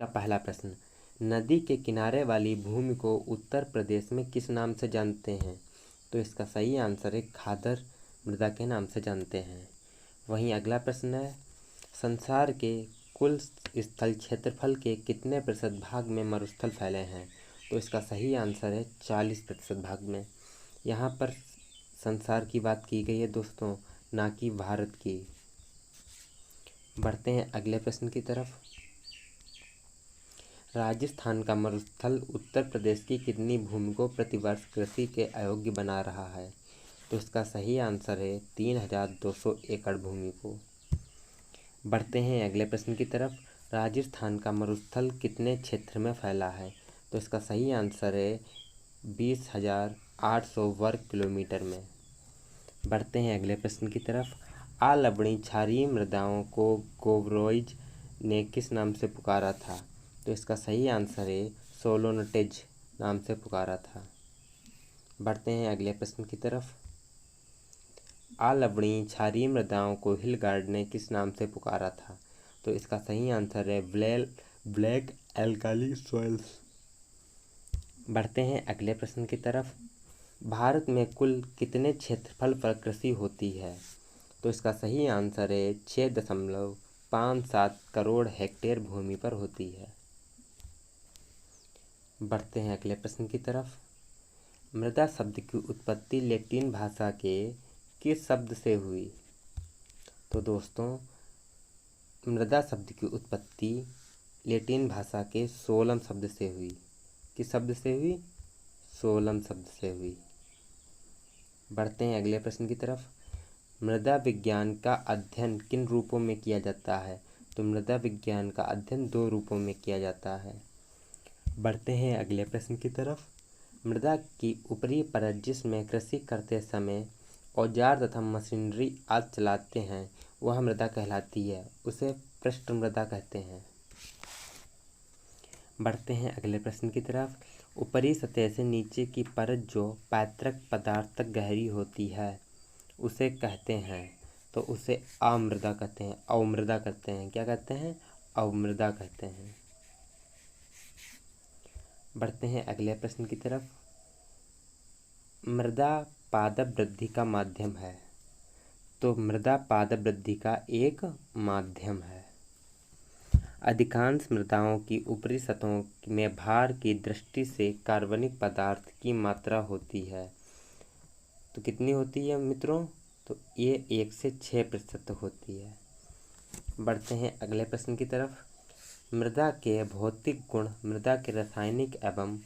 का पहला प्रश्न, नदी के किनारे वाली भूमि को उत्तर प्रदेश में किस नाम से जानते हैं? तो इसका सही आंसर है खादर मृदा के नाम से जानते हैं। वहीं अगला प्रश्न है, संसार के कुल स्थल क्षेत्रफल के कितने प्रतिशत भाग में मरुस्थल फैले हैं? तो इसका सही आंसर है 40% भाग में। यहाँ पर संसार की बात की गई है दोस्तों, ना कि भारत की। बढ़ते हैं अगले प्रश्न की तरफ। राजस्थान का मरुस्थल उत्तर प्रदेश की कितनी भूमि को प्रतिवर्ष कृषि के अयोग्य बना रहा है? तो इसका सही आंसर है 3200 एकड़ भूमि को। बढ़ते हैं अगले प्रश्न की तरफ। राजस्थान का मरुस्थल कितने क्षेत्र में फैला है? तो इसका सही आंसर है 20,800 वर्ग किलोमीटर में। बढ़ते हैं अगले प्रश्न की तरफ। लवणीय क्षारीय मृदाओं को गोवरोइज ने किस नाम से पुकारा था? तो इसका सही आंसर है सोलोनटेज नाम से पुकारा था। बढ़ते हैं अगले प्रश्न की तरफ। लवणीय क्षारीय मृदाओं को हिलगार्ड ने किस नाम से पुकारा था? तो इसका सही आंसर है ब्लैक एल्काली सॉइल्स। बढ़ते हैं अगले प्रश्न की तरफ। भारत में कुल कितने क्षेत्रफल पर कृषि होती है? तो इसका सही आंसर है 6.57 करोड़ हेक्टेयर भूमि पर होती है। बढ़ते हैं अगले प्रश्न की तरफ। मृदा शब्द की उत्पत्ति लैटिन भाषा के किस शब्द से हुई? तो दोस्तों, मृदा शब्द की उत्पत्ति लैटिन भाषा के सोलम शब्द से हुई। किस शब्द से हुई? सोलम शब्द से हुई। बढ़ते हैं अगले प्रश्न की तरफ। मृदा विज्ञान का अध्ययन किन रूपों में किया जाता है? तो मृदा विज्ञान का अध्ययन 2 रूपों में किया जाता है। बढ़ते हैं अगले प्रश्न की तरफ। मृदा की ऊपरी परत जिसमें कृषि करते समय औजार तथा मशीनरी आदि चलाते हैं वह मृदा कहलाती है, उसे पृष्ठ मृदा कहते हैं। बढ़ते हैं अगले प्रश्न की तरफ। ऊपरी सतह से नीचे की परत जो पैतृक पदार्थ तक गहरी होती है उसे कहते हैं, तो उसे अमृदा कहते हैं, अवमृदा कहते हैं। क्या कहते हैं? अवमृदा कहते हैं। बढ़ते हैं अगले प्रश्न की तरफ। मृदा पादप वृद्धि का माध्यम है, तो मृदा पादप वृद्धि का एक माध्यम है। अधिकांश मृदाओं की ऊपरी सतहों में भार की दृष्टि से कार्बनिक पदार्थ की मात्रा होती है, तो कितनी होती है मित्रों? तो ये 1 से 6% होती है। बढ़ते हैं अगले प्रश्न की तरफ। मृदा के भौतिक गुण मृदा के रासायनिक एवं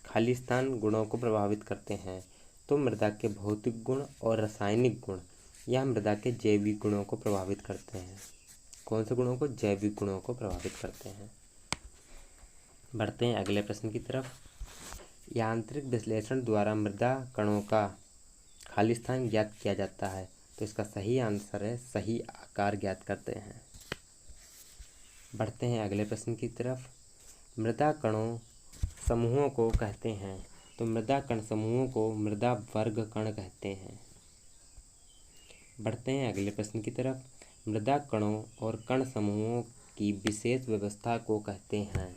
खालिस्तान गुणों को प्रभावित करते हैं, तो मृदा के भौतिक गुण और रासायनिक गुण यह मृदा के जैविक गुणों को प्रभावित करते हैं। कौन से गुणों को? जैविक गुणों को प्रभावित करते हैं। बढ़ते हैं अगले प्रश्न की तरफ। यांत्रिक विश्लेषण द्वारा मृदा कणों का खालिस्तान ज्ञात किया जाता है, तो इसका सही आंसर है सही आकार ज्ञात करते हैं। बढ़ते हैं अगले प्रश्न की तरफ। मृदा कणों समूहों को कहते हैं, तो मृदा कण समूहों को मृदा वर्ग कण कहते हैं। बढ़ते हैं अगले प्रश्न की तरफ। मृदा कणों और कण समूहों की विशेष व्यवस्था को कहते हैं,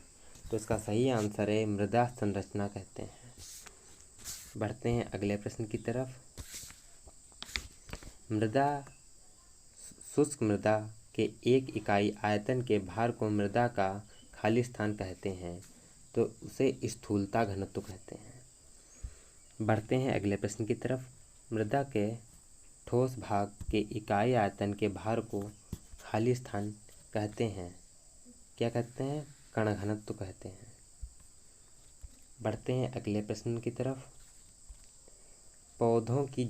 तो इसका सही आंसर है मृदा संरचना कहते हैं। बढ़ते हैं अगले प्रश्न की तरफ। मृदा शुष्क मृदा के एक इकाई आयतन के भार को मृदा का खालिस्तान कहते हैं, तो उसे स्थूलता घनत्व कहते हैं। बढ़ते हैं अगले प्रश्न की तरफ। मृदा के ठोस भाग के इकाई आयतन के भार को खालिस्तान कहते हैं। क्या कहते हैं? कण घनत्व कहते हैं। बढ़ते हैं अगले प्रश्न की तरफ। पौधों की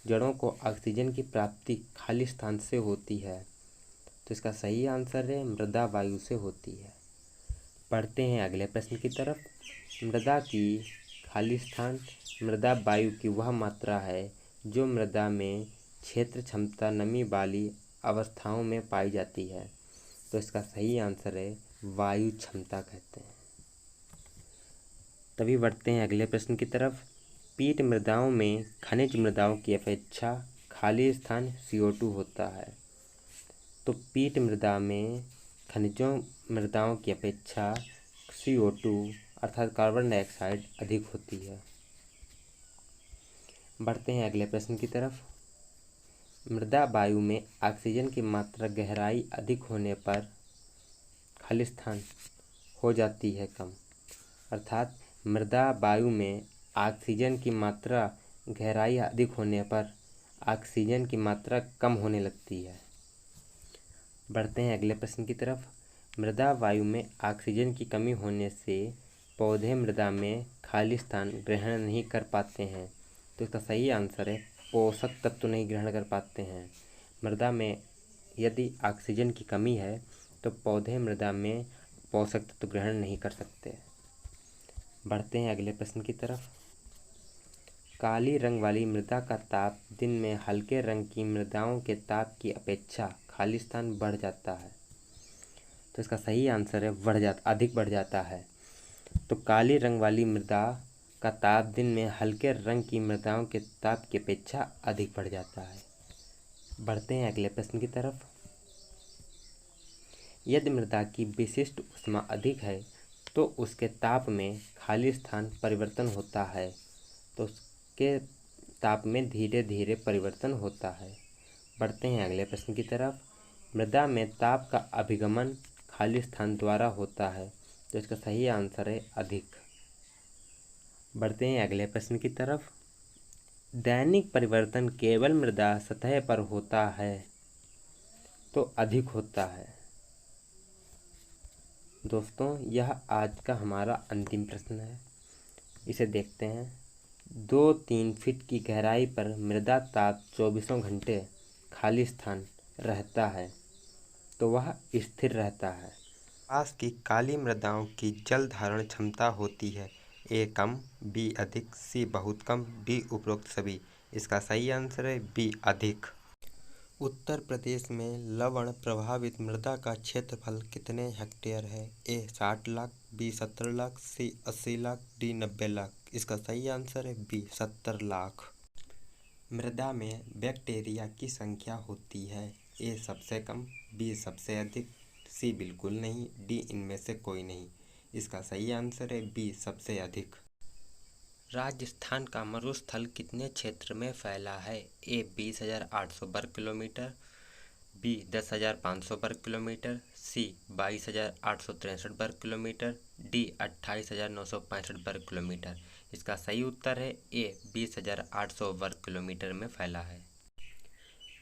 जड़ों को ऑक्सीजन की प्राप्ति खालिस्तान से होती है, तो इसका सही आंसर है मृदा वायु से होती है। बढ़ते हैं अगले प्रश्न की तरफ। मृदा की खालिस्तान मृदा वायु की वह मात्रा है जो मृदा में क्षेत्र क्षमता नमी वाली अवस्थाओं में पाई जाती है, तो इसका सही आंसर है वायु क्षमता कहते हैं। तभी बढ़ते हैं अगले प्रश्न की तरफ। पीट मृदाओं में खनिज मृदाओं की अपेक्षा खाली स्थान CO2 होता है, तो पीट मृदा में खनिजों मृदाओं की अपेक्षा CO2 अर्थात कार्बन डाइऑक्साइड अधिक होती है। बढ़ते हैं अगले प्रश्न की तरफ। मृदा वायु में ऑक्सीजन की मात्रा गहराई अधिक होने पर खालिस्तान हो जाती है कम। अर्थात मृदा वायु में ऑक्सीजन की मात्रा गहराई अधिक होने पर ऑक्सीजन की मात्रा कम होने लगती है। बढ़ते हैं अगले प्रश्न की तरफ। मृदा वायु में ऑक्सीजन की कमी होने से पौधे मृदा में खाली स्थान ग्रहण नहीं कर पाते हैं। तो इसका सही आंसर है पोषक तत्व नहीं ग्रहण कर पाते हैं। मृदा में यदि ऑक्सीजन की कमी है तो पौधे मृदा में पोषक तत्व ग्रहण नहीं कर सकते। बढ़ते हैं अगले प्रश्न की तरफ। काली रंग वाली मृदा का ताप दिन में हल्के रंग की मृदाओं के ताप की अपेक्षा खालिस्तान बढ़ जाता है। तो इसका सही आंसर है अधिक बढ़ जाता है। तो काली रंग वाली मृदा का ताप दिन में हल्के रंग की मृदाओं के ताप की अपेक्षा अधिक बढ़ जाता है। बढ़ते हैं अगले प्रश्न की तरफ। यदि मृदा की विशिष्ट ऊष्मा अधिक है तो उसके ताप में खाली स्थान परिवर्तन होता है। तो उसके ताप में धीरे धीरे परिवर्तन होता है। बढ़ते हैं अगले प्रश्न की तरफ। मृदा में ताप का अभिगमन खाली स्थान द्वारा होता है। तो इसका सही आंसर है अधिक। बढ़ते हैं अगले प्रश्न की तरफ। दैनिक परिवर्तन केवल मृदा सतह पर होता है तो अधिक होता है। दोस्तों यह आज का हमारा अंतिम प्रश्न है, इसे देखते हैं। 2-3 फीट की गहराई पर मृदा ताप 24 घंटे खाली स्थान रहता है तो वह स्थिर रहता है। पास की काली मृदाओं की जल धारण क्षमता होती है ए कम, बी अधिक, सी बहुत कम, डी उपरोक्त सभी। इसका सही आंसर है बी अधिक। उत्तर प्रदेश में लवण प्रभावित मृदा का क्षेत्रफल कितने हेक्टेयर है? ए 60 लाख, बी 70 लाख, सी 80 लाख, डी 90 लाख। इसका सही आंसर है बी 70 लाख। मृदा में बैक्टीरिया की संख्या होती है ए सबसे कम, बी सबसे अधिक, सी बिल्कुल नहीं, डी इनमें से कोई नहीं। इसका सही आंसर है बी सबसे अधिक। राजस्थान का मरुस्थल कितने क्षेत्र में फैला है? ए 20,800 वर्ग किलोमीटर, बी 10,500 वर्ग किलोमीटर, सी 22,863 वर्ग किलोमीटर, डी 28,965 वर्ग किलोमीटर। इसका सही उत्तर है ए 20,800 वर्ग किलोमीटर में फैला है।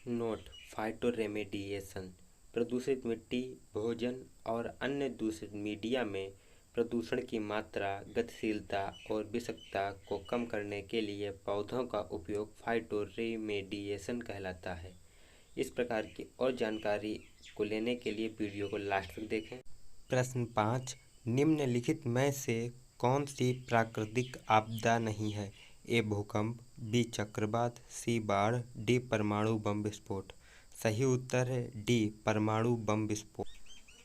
नोट: फाइटोरेमेडिएशन प्रदूषित मिट्टी, भोजन और अन्य दूषित मीडिया में प्रदूषण की मात्रा, गतिशीलता और विषाक्तता को कम करने के लिए पौधों का उपयोग फाइटोरेमेडिएशन कहलाता है। इस प्रकार की और जानकारी को लेने के लिए वीडियो को लास्ट तक देखें। प्रश्न 5, निम्नलिखित में से कौन सी प्राकृतिक आपदा नहीं है? ए भूकंप, बी चक्रवात, सी बाढ़, डी परमाणु बम विस्फोट। सही उत्तर है डी परमाणु बम विस्फोट।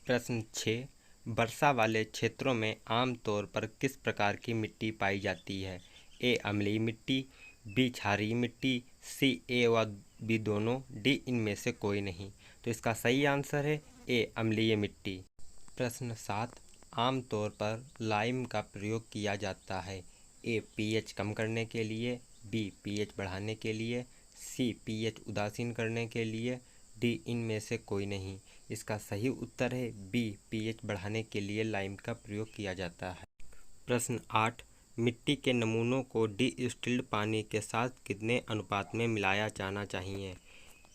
प्रश्न 6, वर्षा वाले क्षेत्रों में आमतौर पर किस प्रकार की मिट्टी पाई जाती है? ए अम्लीय मिट्टी, बी क्षारीय मिट्टी, सी ए व बी दोनों, डी इनमें से कोई नहीं। तो इसका सही आंसर है ए अम्लीय मिट्टी। प्रश्न 7, आमतौर पर लाइम का प्रयोग किया जाता है। ए पीएच कम करने के लिए, बी पीएच बढ़ाने के लिए, सी पीएच उदासीन करने के लिए, डी इनमें से कोई नहीं। इसका सही उत्तर है बी पीएच बढ़ाने के लिए लाइम का प्रयोग किया जाता है। प्रश्न 8, मिट्टी के नमूनों को डिस्टिल्ड पानी के साथ कितने अनुपात में मिलाया जाना चाहिए?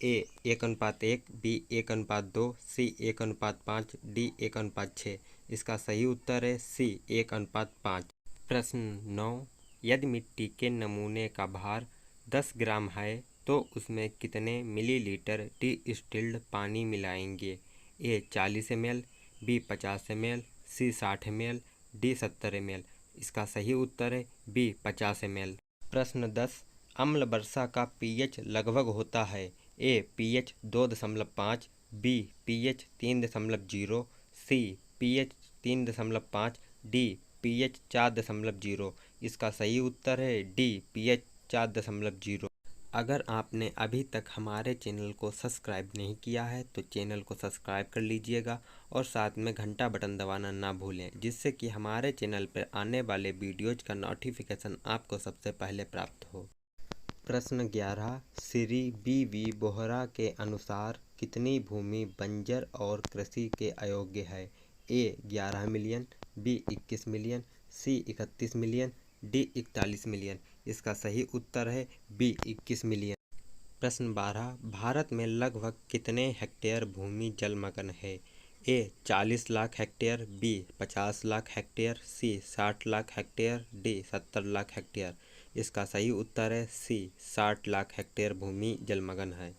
ए 1:1, बी 1:2, सी 1:5, डी 1:6। इसका सही उत्तर है सी 1:5। प्रश्न 9, यदि मिट्टी के नमूने का भार 10 ग्राम है तो उसमें कितने मिलीलीटर डिस्टिल्ड पानी मिलाएंगे? ए 40 ml, बी 50 ml, सी 60 ml, डी 70 ml। इसका सही उत्तर है बी 50 ml। प्रश्न 10, अम्ल वर्षा का पीएच लगभग होता है। ए पीएच 2.5, बी पीएच 3.0, सी पीएच 3.5, डी पीएच 4.0। इसका सही उत्तर है डी पीएच 4.0। अगर आपने अभी तक हमारे चैनल को सब्सक्राइब नहीं किया है तो चैनल को सब्सक्राइब कर लीजिएगा और साथ में घंटा बटन दबाना ना भूलें, जिससे कि हमारे चैनल पर आने वाले वीडियोज का नोटिफिकेशन आपको सबसे पहले प्राप्त हो। प्रश्न 11 श्री बी बोहरा के अनुसार कितनी भूमि बंजर और कृषि के अयोग्य है? ए 11 मिलियन, बी 21 मिलियन, सी 31 मिलियन, डी 41 मिलियन। इसका सही उत्तर है बी 21 मिलियन। प्रश्न 12 भारत में लगभग कितने हेक्टेयर भूमि जलमग्न है? A 40 lakh hectare, B 50 lakh hectare, C 60 lakh hectare, D 70 lakh hectare. इसका सही उत्तर है सी 60 लाख हेक्टेयर भूमि जलमग्न है।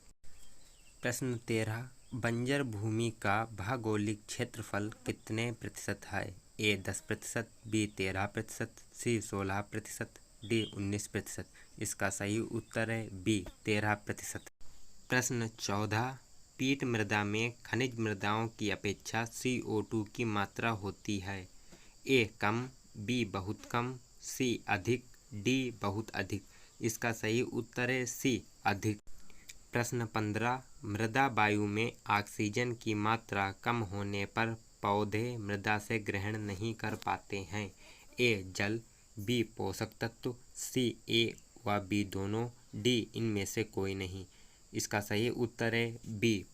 प्रश्न 13 बंजर भूमि का भौगोलिक क्षेत्रफल कितने प्रतिशत है? ए 10%, बी 13%, सी 16%, डी 19%। इसका सही उत्तर है बी 13%। प्रश्न 14 पीट मृदा में खनिज मृदाओं की अपेक्षा CO2 की मात्रा होती है। ए कम, बी बहुत कम, सी अधिक, डी बहुत अधिक। इसका सही उत्तर है सी अधिक। प्रश्न 15 मृदा वायु में ऑक्सीजन की मात्रा कम होने पर पौधे मृदा से ग्रहण नहीं कर पाते हैं। ए जल, बी पोषक तत्व, सी ए व बी दोनों, डी इनमें से कोई नहीं। इसका सही उत्तर है बी